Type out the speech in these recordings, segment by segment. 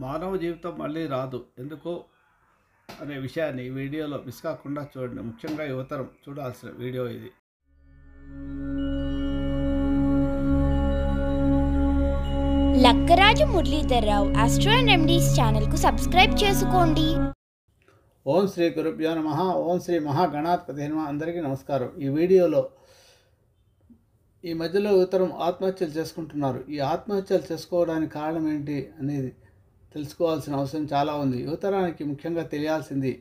మానవ జీవితం మళ్ళీ రాదు ఎందుకో అనే విషయాన్ని ఈ వీడియోలో మిస్ కాకుండా చూడండి. ముఖ్యంగా యువతరం చూడాల్సిన వీడియో ఇది. Lakkaraju Muralidhar Rao astro and remedies ఛానల్కు సబ్స్క్రైబ్ చేసుకోండి. ఓం శ్రీ గురుభ్యో నమః. ఓం శ్రీ మహాగణాధిపతయే నమః. అందరికీ నమస్కారం. ఈ వీడియోలో ఈ మధ్యలో యువతరం ఆత్మహత్యలు చేసుకుంటున్నారు. ఈ ఆత్మహత్యలు చేసుకోవడానికి కారణం ఏంటి అనేది తెలుసుకోవాల్సిన అవసరం చాలా ఉంది. యువతరానికి ముఖ్యంగా తెలియాల్సింది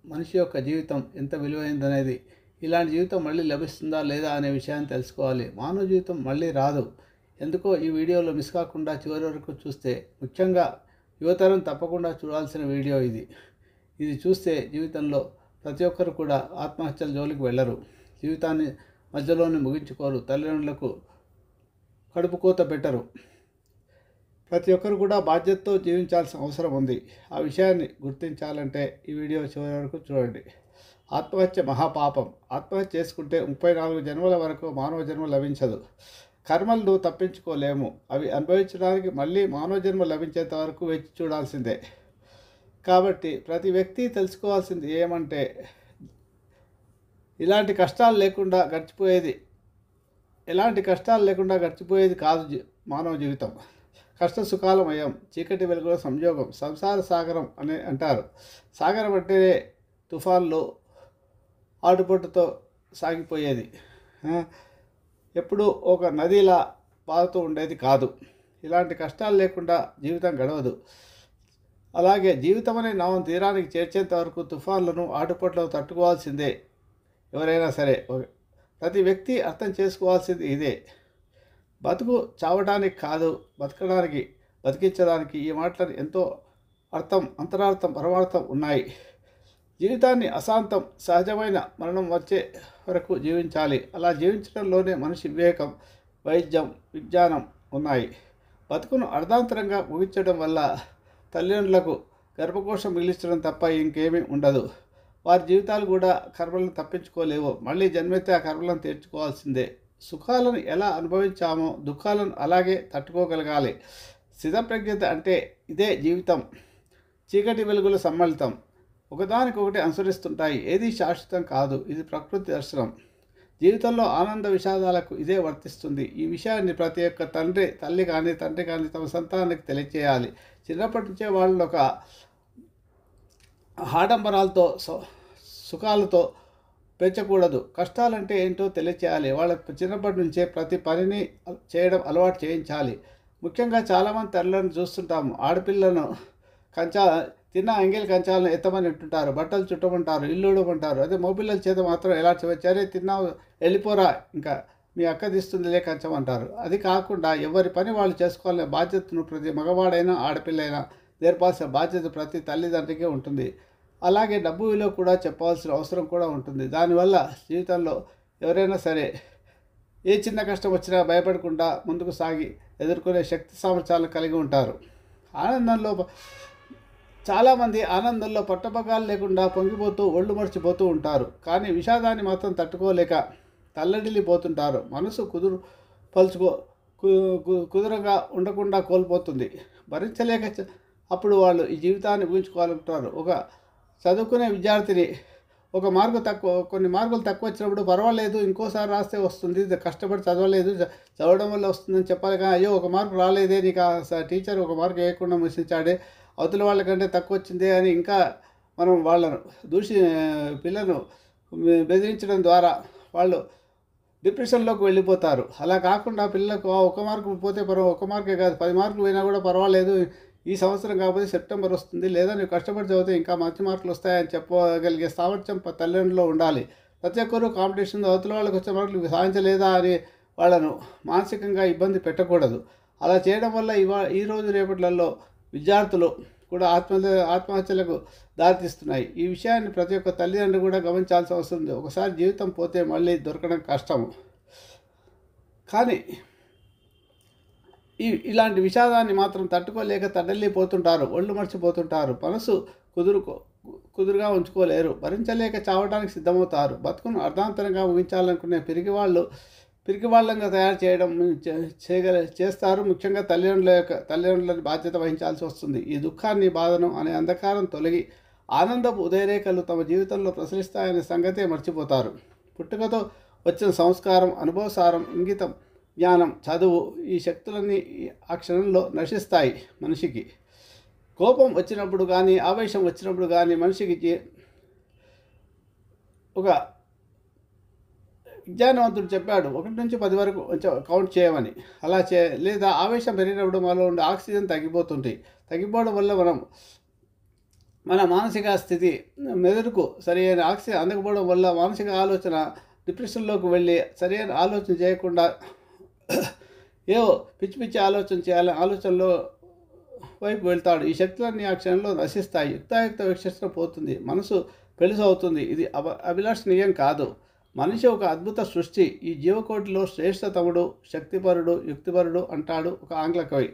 మనిషి యొక్క జీవితం ఎంత విలువైందనేది. ఇలాంటి జీవితం మళ్ళీ లభిస్తుందా లేదా అనే విషయాన్ని తెలుసుకోవాలి. మానవ జీవితం మళ్ళీ రాదు. ఎందుకో ఈ వీడియోలో మిస్ కాకుండా చివరి వరకు చూస్తే, ముఖ్యంగా యువతరం తప్పకుండా చూడాల్సిన వీడియో ఇది. ఇది చూస్తే జీవితంలో ప్రతి ఒక్కరు కూడా ఆత్మహత్యల జోలికి వెళ్ళరు, జీవితాన్ని మధ్యలోనే ముగించుకోరు, తల్లిదండ్రులకు కడుపు కోత పెట్టరు. ప్రతి ఒక్కరు కూడా బాధ్యతతో జీవించాల్సిన అవసరం ఉంది. ఆ విషయాన్ని గుర్తించాలంటే ఈ వీడియో చివరి వరకు చూడండి. ఆత్మహత్య మహాపాపం. ఆత్మహత్య చేసుకుంటే 34 జన్మల వరకు మానవ జన్మ లభించదు. కర్మలను తప్పించుకోలేము. అవి అనుభవించడానికి మళ్ళీ మానవ జన్మ లభించేంత వరకు వేచి చూడాల్సిందే. కాబట్టి ప్రతి వ్యక్తి తెలుసుకోవాల్సింది ఏమంటే, ఎలాంటి కష్టాలు లేకుండా గడిచిపోయేది కాదు మానవ జీవితం. కష్ట సుఖాలమయం, చీకటి వెలుగుల సంయోగం, సంసార సాగరం అని అంటారు. సాగరం అంటేనే తుఫాన్లు ఆటుపోటుతో సాగిపోయేది, ఎప్పుడూ ఒక నదిలా పారుతూ ఉండేది కాదు. ఇలాంటి కష్టాలు లేకుండా జీవితం గడవదు. అలాగే జీవితం అనే నావం తీరానికి చేర్చేంత వరకు తుఫాన్లను ఆటుపోట్లను తట్టుకోవాల్సిందే ఎవరైనా సరే. ప్రతి వ్యక్తి అర్థం చేసుకోవాల్సింది ఇదే. బతుకు చావడానికి కాదు, బతికించడానికి. ఈ మాటలు ఎంతో అంతరార్థం పరమార్థం ఉన్నాయి. జీవితాన్ని అశాంతం, సహజమైన మరణం వచ్చే వరకు జీవించాలి. అలా జీవించడంలోనే మనిషి వివేకం, వైద్యం, విజ్ఞానం ఉన్నాయి. బతుకును అర్ధాంతరంగా ముగించడం వల్ల తల్లిదండ్రులకు గర్భకోశం మిగిలించడం తప్ప ఇంకేమీ ఉండదు. వారి జీవితాలు కూడా కర్మలను తప్పించుకోలేవు. మళ్ళీ జన్మెత్తి ఆ కర్మలను తీర్చుకోవాల్సిందే. సుఖాలను ఎలా అనుభవించామో దుఃఖాలను అలాగే తట్టుకోగలగాలి. స్థితప్రజ్ఞత అంటే ఇదే జీవితం. చీకటి వెలుగుల సమ్మళితం ఒకదానికొకటి అనుసరిస్తుంటాయి. ఏది శాశ్వతం కాదు. ఇది ప్రకృతి దర్శనం. జీవితంలో ఆనంద విషాదాలకు ఇదే వర్తిస్తుంది. ఈ విషయాన్ని ప్రతి ఒక్క తల్లి కానీ తండ్రి కానీ తమ సంతానానికి తెలియచేయాలి. చిన్నప్పటి నుంచే వాళ్ళని ఒక ఆడంబరాలతో సుఖాలతో పెంచకూడదు. కష్టాలంటే ఏంటో తెలియచేయాలి. వాళ్ళకు చిన్నప్పటి నుంచే ప్రతి పనిని చేయడం అలవాటు చేయించాలి. ముఖ్యంగా చాలామంది తల్లులను చూస్తుంటాము. ఆడపిల్లను తిన్న అంగేలి కంచాలను ఎత్తమని అంటుంటారు, బట్టలు చుట్టమంటారు, ఇల్లు ఉడమంటారు. అదే మగపిల్లల చేత మాత్రం ఎలా వచ్చారే తిన్నావు వెళ్ళిపోరా, ఇంకా మీ అక్క తీస్తుందిలే కంచం అంటారు. అది కాకుండా ఎవరి పని వాళ్ళు చేసుకోవాలనే బాధ్యతను ప్రతి మగవాడైనా ఆడపిల్లైనా నేర్పాల్సిన బాధ్యత ప్రతి తల్లిదండ్రికి ఉంటుంది. అలాగే డబ్బు విలువ కూడా చెప్పాల్సిన అవసరం కూడా ఉంటుంది. దానివల్ల జీవితంలో ఎవరైనా సరే ఏ చిన్న కష్టం వచ్చినా భయపడకుండా ముందుకు సాగి ఎదుర్కొనే శక్తి సామర్థ్యాలను కలిగి ఉంటారు. చాలామంది ఆనందంలో పట్టపగ్గాలు లేకుండా పొంగిపోతూ ఒళ్ళు మర్చిపోతూ ఉంటారు. కానీ విషాదాన్ని మాత్రం తట్టుకోలేక తల్లడిల్లిపోతుంటారు. మనసు కుదురుగా ఉండకుండా కోల్పోతుంది. భరించలేక అప్పుడు వాళ్ళు ఈ జీవితాన్ని ఊహించుకోవాలంటారు. ఒక చదువుకునే విద్యార్థిని కొన్ని మార్కులు తక్కువ వచ్చినప్పుడు పర్వాలేదు, ఇంకోసారి రాస్తే వస్తుంది, కష్టపడి చదవడం వల్ల వస్తుందని చెప్పాలి. కానీ అయ్యో ఒక మార్కు రాలేదే, నీకు టీచర్ ఒక మార్కు వేయకుండా ముసించాడే, అవతల వాళ్ళకంటే తక్కువ వచ్చిందే అని ఇంకా మనం వాళ్ళను పిల్లలను బెదిరించడం ద్వారా వాళ్ళు డిప్రెషన్లోకి వెళ్ళిపోతారు. అలా కాకుండా పిల్లలకు ఒక మార్కు పోతే ఒక మార్కే కాదు 10 మార్కులు పోయినా కూడా పర్వాలేదు, ఈ సంవత్సరం కాకపోతే సెప్టెంబర్ వస్తుంది, లేదా నువ్వు కష్టపడి చదివితే ఇంకా మంచి మార్కులు వస్తాయని చెప్పగలిగే సామర్థ్యం తల్లిదండ్రుల్లో ఉండాలి. ప్రతి ఒక్కరూ కాంపిటీషన్ అవతల వాళ్ళకి వచ్చే మార్కులు సాధించలేదా అని వాళ్ళను మానసికంగా ఇబ్బంది పెట్టకూడదు. అలా చేయడం వల్ల ఈ రోజు రేపట్లలో విద్యార్థులు కూడా ఆత్మహత్యలకు దారితీస్తున్నాయి. ఈ విషయాన్ని ప్రతి ఒక్క తల్లిదండ్రులు కూడా గమనించాల్సిన అవసరం ఉంది. ఒకసారి జీవితం పోతే మళ్ళీ దొరకడం కష్టము. కానీ ఇలాంటి విషాదాన్ని మాత్రం తట్టుకోలేక తడలిపోతుంటారు, ఒళ్ళు మర్చిపోతుంటారు, మనసు కుదురుగా ఉంచుకోలేరు, భరించలేక చావడానికి సిద్ధమవుతారు. బతుకును అర్ధాంతరంగా ముగించాలనుకునే పిరికి వాళ్ళు పిరికివాళ్ళంగా తయారు చేయడం చేస్తారు. ముఖ్యంగా తల్లిదండ్రుల బాధ్యత వహించాల్సి వస్తుంది. ఈ దుఃఖాన్ని, బాధను అనే అంధకారం తొలగి ఆనందపు ఉదయరేఖలు తమ జీవితంలో ప్రసరిస్తాయనే సంగతే మర్చిపోతారు. పుట్టుకతో వచ్చిన సంస్కారం, అనుభవసారం, ఇంగితం, జ్ఞానం, చదువు, ఈ శక్తులన్నీ ఆ క్షణంలో నశిస్తాయి. మనిషికి కోపం వచ్చినప్పుడు కానీ, ఆవేశం వచ్చినప్పుడు కానీ మనిషికి ఒక విజ్ఞానవంతుడు చెప్పాడు 1 నుంచి 10 వరకు కౌంట్ చేయమని. అలా లేదా ఆవేశం పెరిగినప్పుడు మనలో ఉండే ఆక్సిజన్ తగ్గిపోవడం వల్ల మన మానసిక స్థితి, మెదడుకు సరైన ఆక్సిజన్ అందకపోవడం వల్ల మానసిక ఆలోచన డిప్రెషన్లోకి వెళ్ళి సరైన ఆలోచన చేయకుండా ఏవో పిచ్చి ఆలోచన చేయాలని ఆలోచనలో వైపు వెళ్తాడు. ఈ శక్తులన్నీ ఆ క్షణంలో నశిస్తాయి. యుక్తాయుక్త విశిష్టం పోతుంది. మనసు పెలుసు అవుతుంది. ఇది అభిలాషణీయం కాదు. మనిషి ఒక అద్భుత సృష్టి. ఈ జీవకోటిలో శ్రేష్టతముడు, శక్తిపరుడు, యుక్తిపరుడు అంటాడు ఒక ఆంగ్ల కవి.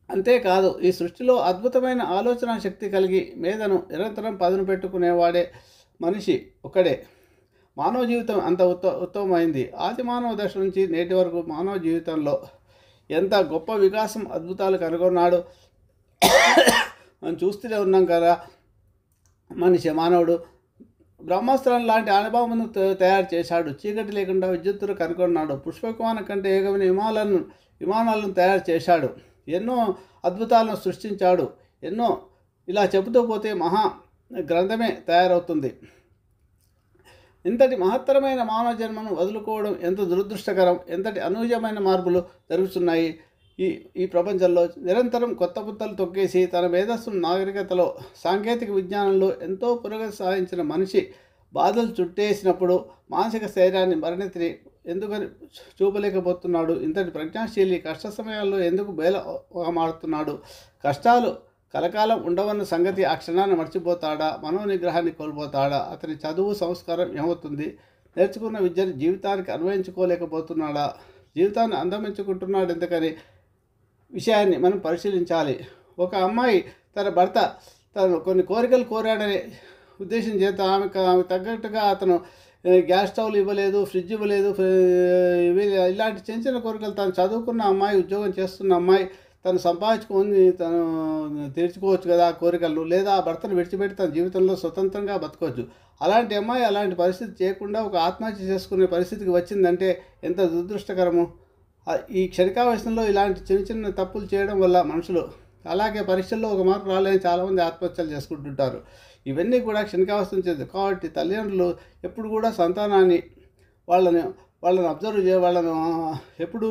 అంతేకాదు, ఈ సృష్టిలో అద్భుతమైన ఆలోచన శక్తి కలిగి మేధను నిరంతరం పదును పెట్టుకునేవాడే మనిషి ఒక్కడే. మానవ జీవితం అంత ఉత్తమమైంది. ఆది మానవ దశ నుంచి నేటి వరకు మానవ జీవితంలో ఎంత గొప్ప వికాసం, అద్భుతాలు కనుగొన్నాడు. మనం చూస్తూనే ఉన్నాం కదా. మానవుడు బ్రహ్మాస్త్రం లాంటి అనుభవం తయారు చేశాడు. చీకటి లేకుండా విద్యుత్తును కనుగొన్నాడు. పుష్పవిమానం కంటే ఏగమైన విమానాలను తయారు చేశాడు. ఎన్నో అద్భుతాలను సృష్టించాడు. ఇలా చెబుతూ పోతే మహా గ్రంథమే తయారవుతుంది. ఇంతటి మహత్తరమైన మానవ జన్మను వదులుకోవడం ఎంత దురదృష్టకరం. ఎంతటి అనూహ్యమైన మార్పులు జరుగుతున్నాయి ఈ ప్రపంచంలో. నిరంతరం కొత్త పుత్తలు తొక్కేసి తన మేధస్సును నాగరికతలో, సాంకేతిక విజ్ఞానంలో ఎంతో పురోగతి సాధించిన మనిషి బాధలు చుట్టేసినప్పుడు మానసిక స్థైర్యాన్ని, మరణితిని ఎందుకని చూపలేకపోతున్నాడు? ఇంతటి ప్రజ్ఞాశీలి కష్ట సమయాల్లో ఎందుకు బేలగా మారుతున్నాడు? కష్టాలు కలకాలం ఉండవన్న సంగతి ఆ క్షణాన్ని మర్చిపోతాడా? మనోనిగ్రహాన్ని కోల్పోతాడా? అతని చదువు, సంస్కారం ఏమవుతుంది? నేర్చుకున్న విద్యను జీవితానికి అన్వయించుకోలేకపోతున్నాడా? జీవితాన్ని అందమించుకుంటున్నాడు ఎందుకని విషయాన్ని మనం పరిశీలించాలి. ఒక అమ్మాయి తన భర్త తను కొన్ని కోరికలు కోరాడనే ఉద్దేశం చేత ఆమె తగ్గట్టుగా అతను గ్యాస్ స్టవ్లు ఇవ్వలేదు, ఫ్రిడ్జ్ ఇవ్వలేదు, ఇలాంటి చిన్న చిన్న కోరికలు తను చదువుకున్న అమ్మాయి, ఉద్యోగం చేస్తున్న అమ్మాయి తను సంపాదించుకొని తను తీర్చుకోవచ్చు కదా ఆ కోరికలను. లేదా ఆ భర్తను విడిచిపెట్టి తన జీవితంలో స్వతంత్రంగా బతకవచ్చు. అలాంటి అమ్మాయి అలాంటి పరిస్థితి చేయకుండా ఒక ఆత్మహత్య చేసుకునే పరిస్థితికి వచ్చిందంటే ఎంత దురదృష్టకరము. ఈ క్షణికావేశంలో ఇలాంటి చిన్న చిన్న తప్పులు చేయడం వల్ల మనుషులు, అలాగే పరీక్షల్లో ఒక మార్పు రాలేని చాలామంది ఆత్మహత్యలు చేసుకుంటుంటారు. ఇవన్నీ కూడా క్షణికావస్థం చేస్తుంది. కాబట్టి తల్లిదండ్రులు ఎప్పుడు కూడా సంతానాన్ని వాళ్ళని అబ్జర్వ్ వాళ్ళను ఎప్పుడు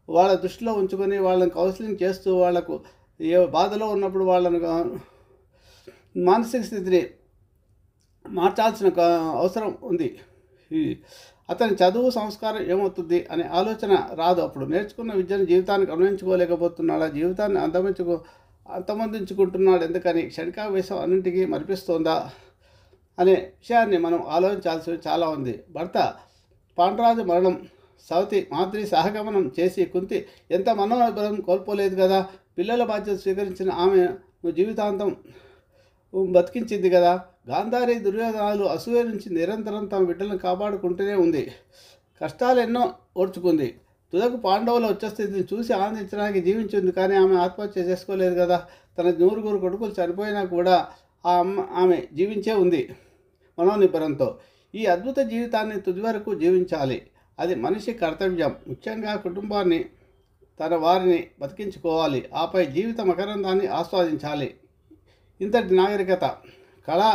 వాళ్ళ దృష్టిలో ఉంచుకొని వాళ్ళని కౌన్సిలింగ్ చేస్తూ వాళ్ళకు ఏ బాధలో ఉన్నప్పుడు వాళ్ళను మానసిక స్థితిని మార్చాల్సిన అవసరం ఉంది. అతని చదువు, సంస్కారం ఏమవుతుంది అనే ఆలోచన రాదు. అప్పుడు నేర్చుకున్న విద్యను జీవితానికి అన్వయించుకోలేకపోతున్నాడా? జీవితాన్ని అంతమొందించుకుంటున్నాడు ఎందుకని? క్షణికావేశం అన్నింటికీ మరిపిస్తోందా అనే విషయాన్ని మనం ఆలోచించాల్సి చాలా ఉంది. భర్త పాండురాజు మరణం, సవతి మాద్రి సహగమనం చేసి కుంతి ఎంత మనోబలం కోల్పోలేదు కదా. పిల్లల బాధ్యత స్వీకరించిన ఆమె జీవితాంతం బతికించింది కదా. గాంధారి, దుర్యోధనాలు అసూయ నుంచి నిరంతరం తమ బిడ్డలను కాపాడుకుంటూనే ఉంది. కష్టాలు ఎన్నో ఓర్చుకుంది. తుదకు పాండవుల ఉచ్చస్థితిని చూసి ఆనందించడానికి జీవించింది. కానీ ఆమె ఆత్మహత్య చేసుకోలేదు కదా. తన 9 కొడుకులు చనిపోయినా కూడా ఆమె జీవించే ఉంది మనోనిబ్బరంతో. ఈ అద్భుత జీవితాన్ని తుది వరకు జీవించాలి. అది మనిషి కర్తవ్యం. ముఖ్యంగా కుటుంబాన్ని, తన వారిని బతికించుకోవాలి. ఆపై జీవిత మకరందాన్ని ఆస్వాదించాలి. ఇంతటి నాగరికత, కళా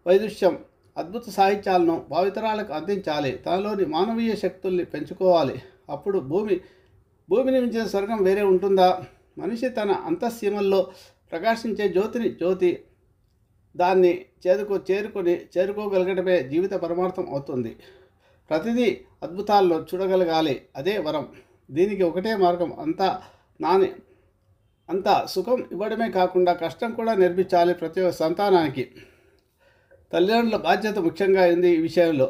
వైదుష్యం, అద్భుత సాహిత్యాలను భావితరాలకు అందించాలి. తనలోని మానవీయ శక్తుల్ని పెంచుకోవాలి. అప్పుడు భూమిని మించిన స్వర్గం వేరే ఉంటుందా? మనిషి తన అంతఃసీమల్లో ప్రకాశించే జ్యోతి దాన్ని చేరుకోగలగడమే జీవిత పరమార్థం అవుతుంది. ప్రతిదీ అద్భుతాల్లో చూడగలగాలి. అదే వరం. దీనికి ఒకటే మార్గం. అంత సుఖం ఇవ్వడమే కాకుండా కష్టం కూడా నేర్పించాలి ప్రతి సంతానానికి. తల్లిదండ్రుల బాధ్యత ముఖ్యంగా ఉంది ఈ విషయంలో.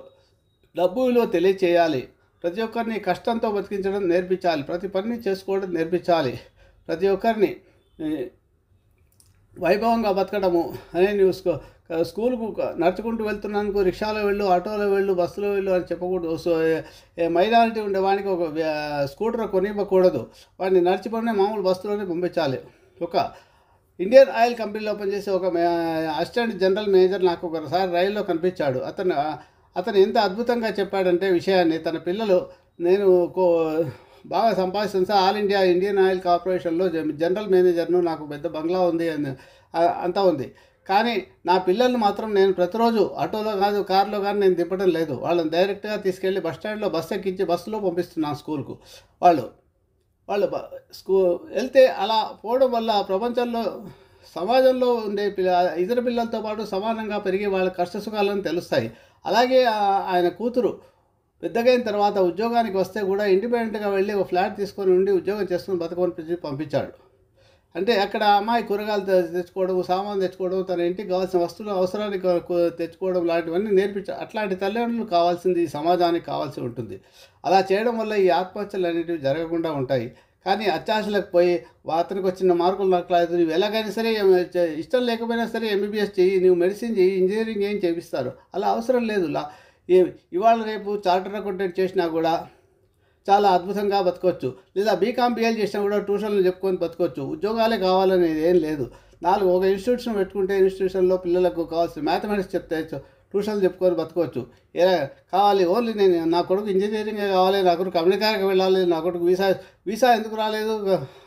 డబ్బు విలువ తెలియచేయాలి. ప్రతి ఒక్కరిని కష్టంతో బతికించడం నేర్పించాలి. ప్రతి పనిని చేసుకోవడం నేర్పించాలి. ప్రతి ఒక్కరిని వైభవంగా బతకడము అనే నువ్వు స్కూల్కు నడుచుకుంటూ వెళ్తున్నాను, రిక్షాలో వెళ్ళు, ఆటోలో వెళ్ళు, బస్సులో వెళ్ళు అని చెప్పకూడదు. సో మైనారిటీ ఉండేవాడికి ఒక స్కూటర్ కొనివ్వకూడదు, వాడిని నడిచిపోయిన మామూలు బస్సులోనే పంపించాలి. ఒక ఇండియన్ ఆయిల్ కంపెనీలో పనిచేసే ఒక అసిస్టెంట్ జనరల్ మేనేజర్ నాకు ఒకసారి రైల్లో కనిపించాడు. అతను ఎంత అద్భుతంగా చెప్పాడంటే విషయాన్ని, తన పిల్లలు నేను బాగా సంపాదిస్తుంది sir, all India Indian oil కార్పొరేషన్లో జనరల్ మేనేజర్ను, నాకు పెద్ద బంగ్లా ఉంది అని అంతా ఉంది, కానీ నా పిల్లల్ని మాత్రం నేను ప్రతిరోజు ఆటోలో కాదు కారులో కానీ నేను దింపడం లేదు. వాళ్ళని డైరెక్ట్గా తీసుకెళ్ళి బస్ స్టాండ్లో బస్సు ఎక్కించి బస్సులో పంపిస్తున్నాను స్కూల్కు. వాళ్ళు వెళ్తే అలా పోవడం వల్ల ప్రపంచంలో సమాజంలో ఉండే ఇతర పిల్లలతో పాటు సమానంగా పెరిగి వాళ్ళ కష్టసుఖాలను తెలుస్తాయి. అలాగే ఆయన కూతురు పెద్దగైన తర్వాత ఉద్యోగానికి వస్తే కూడా ఇండిపెండెంట్గా వెళ్ళి ఒక ఫ్లాట్ తీసుకొని ఉండి ఉద్యోగం చేసుకుని బతకొని పంపించాడు. అంటే అక్కడ అమ్మాయి కూరగాయలు తెచ్చుకోవడం, సామాన్ తెచ్చుకోవడం, తన ఇంటికి కావాల్సిన వస్తువులు అవసరానికి తెచ్చుకోవడం లాంటివన్నీ నేర్పించాడు. అట్లాంటి తల్లిదండ్రులు కావాల్సింది ఈ సమాజానికి కావాల్సి ఉంటుంది. అలా చేయడం వల్ల ఈ ఆత్మహత్యలు అనేటివి జరగకుండా ఉంటాయి. కానీ అత్యాశలకు పోయి అతనికి వచ్చిన మార్కులు నక్కలేదు, నువ్వు ఎలాగైనా సరే ఇష్టం లేకపోయినా సరే ఎంబీబీఎస్ చెయ్యి, నువ్వు మెడిసిన్ చెయ్యి, ఇంజనీరింగ్ ఏం చేపిస్తారు, అలా అవసరం లేదు. ఇవాళ రేపు చార్టర్ అకౌంటెంట్ చేసినా కూడా చాలా అద్భుతంగా బతకొచ్చు, లేదా బీకామ్ బిఎల్ చేసినా కూడా ట్యూషన్లు చెప్పుకొని బతకొచ్చు. ఉద్యోగాలే కావాలనేది ఏం లేదు. ఒక ఇన్స్టిట్యూషన్ పెట్టుకుంటే ఇన్స్టిట్యూషన్లో పిల్లలకు కావాల్సిన మ్యాథమెటిక్స్ చెప్తే ట్యూషన్లు చెప్పుకొని బతకవచ్చు. ఎలా కావాలి, ఓన్లీ నా కొడుకు ఇంజనీరింగే కావాలి, నా కొడుకు అమెరికాకి వెళ్ళాలి, నా కొడుకు వీసా ఎందుకు రాలేదు,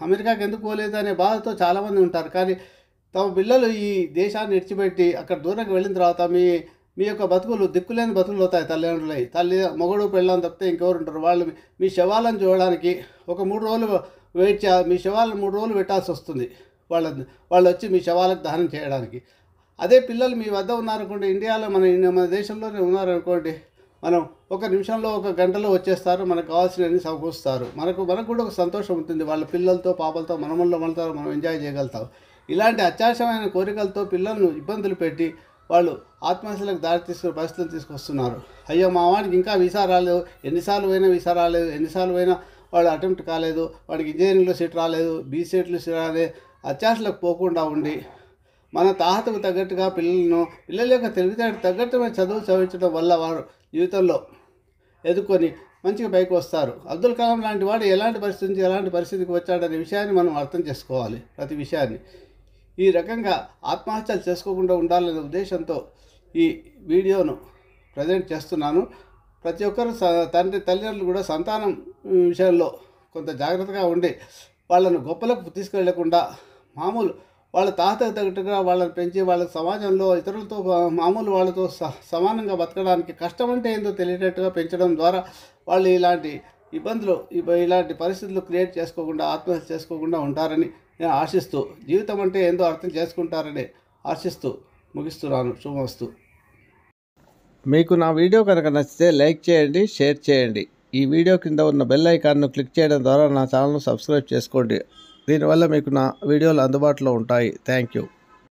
అమెరికాకి ఎందుకు పోలేదు అనే బాధతో చాలామంది ఉంటారు. కానీ తమ పిల్లలు ఈ దేశాన్ని విడిచిపెట్టి అక్కడ దూరంగా వెళ్ళిన తర్వాత మీ యొక్క బతుకులు దిక్కులేని బతుకులు అవుతాయి. తల్లిదండ్రులై మొగుడు పెళ్ళని తప్పితే ఇంకెవరు ఉంటారు. వాళ్ళు మీ శవాలను చూడడానికి ఒక 3 రోజులు మీ శవాలను 3 రోజులు పెట్టాల్సి వస్తుంది. వాళ్ళు వచ్చి మీ శవాలకు దహనం చేయడానికి. అదే పిల్లలు మీ వద్ద ఉన్నారనుకోండి, ఇండియాలో మన దేశంలోనే ఉన్నారనుకోండి, మనం ఒక నిమిషంలో 1 గంటలో వచ్చేస్తారు, మనకు కావాల్సినవన్నీ సమకూరుస్తారు. మనకు కూడా ఒక సంతోషం ఉంటుంది. వాళ్ళ పిల్లలతో పాపలతో మనం ఎంజాయ్ చేయగలుగుతాం. ఇలాంటి అత్యాశమైన కోరికలతో పిల్లలను ఇబ్బందులు పెట్టి వాళ్ళు ఆత్మహత్యలకు దారి తీసుకునే పరిస్థితులు తీసుకొస్తున్నారు. అయ్యో మా వాడికి ఇంకా వీసా రాలేదు, ఎన్నిసార్లు పోయినా వాడు అటెంప్ట్ కాలేదు, వాడికి ఇంజనీరింగ్లో సీట్ రాలేదు, బీసీట్లు రాలేదు, అత్యాశలకు పోకుండా ఉండి మన తాహతకు తగ్గట్టుగా పిల్లల యొక్క తెలివితేటకు తగ్గట్టుగా చదువు చదివించడం వల్ల వారు జీవితంలో ఎదుర్కొని మంచిగా పైకి వస్తారు. అబ్దుల్ కలాం లాంటి వాడు ఎలాంటి పరిస్థితి నుంచి ఎలాంటి పరిస్థితికి వచ్చాడనే విషయాన్ని మనం అర్థం చేసుకోవాలి. ప్రతి విషయాన్ని ఈ రకంగా ఆత్మహత్యలు చేసుకోకుండా ఉండాలనే ఉద్దేశంతో ఈ వీడియోను ప్రజెంట్ చేస్తున్నాను. ప్రతి ఒక్కరు తల్లిదండ్రులు కూడా సంతానం విషయంలో కొంత జాగ్రత్తగా ఉండి వాళ్ళను గొప్పలకు తీసుకెళ్లకుండా మామూలు వాళ్ళ తాతకు తగ్గట్టుగా వాళ్ళని పెంచి వాళ్ళ సమాజంలో ఇతరులతో మామూలు వాళ్ళతో సమానంగా బతకడానికి కష్టం అంటే ఏందో తెలియటట్టుగా పెంచడం ద్వారా వాళ్ళు ఇలాంటి ఇబ్బందులు ఇలాంటి పరిస్థితులు క్రియేట్ చేసుకోకుండా ఆత్మహత్య చేసుకోకుండా ఉంటారని నేను ఆశిస్తూ, జీవితం అంటే ఏందో అర్థం చేసుకుంటారని ఆశిస్తూ ముగిస్తున్నాను. శుభమస్తు. మీకు నా వీడియో కనుక నచ్చితే లైక్ చేయండి, షేర్ చేయండి. ఈ వీడియో కింద ఉన్న బెల్ ఐకాన్ను క్లిక్ చేయడం ద్వారా నా ఛానల్ను సబ్స్క్రైబ్ చేసుకోండి. దీనివల్ల మీకు నా వీడియోలు అందుబాటులో ఉంటాయి. Thank you.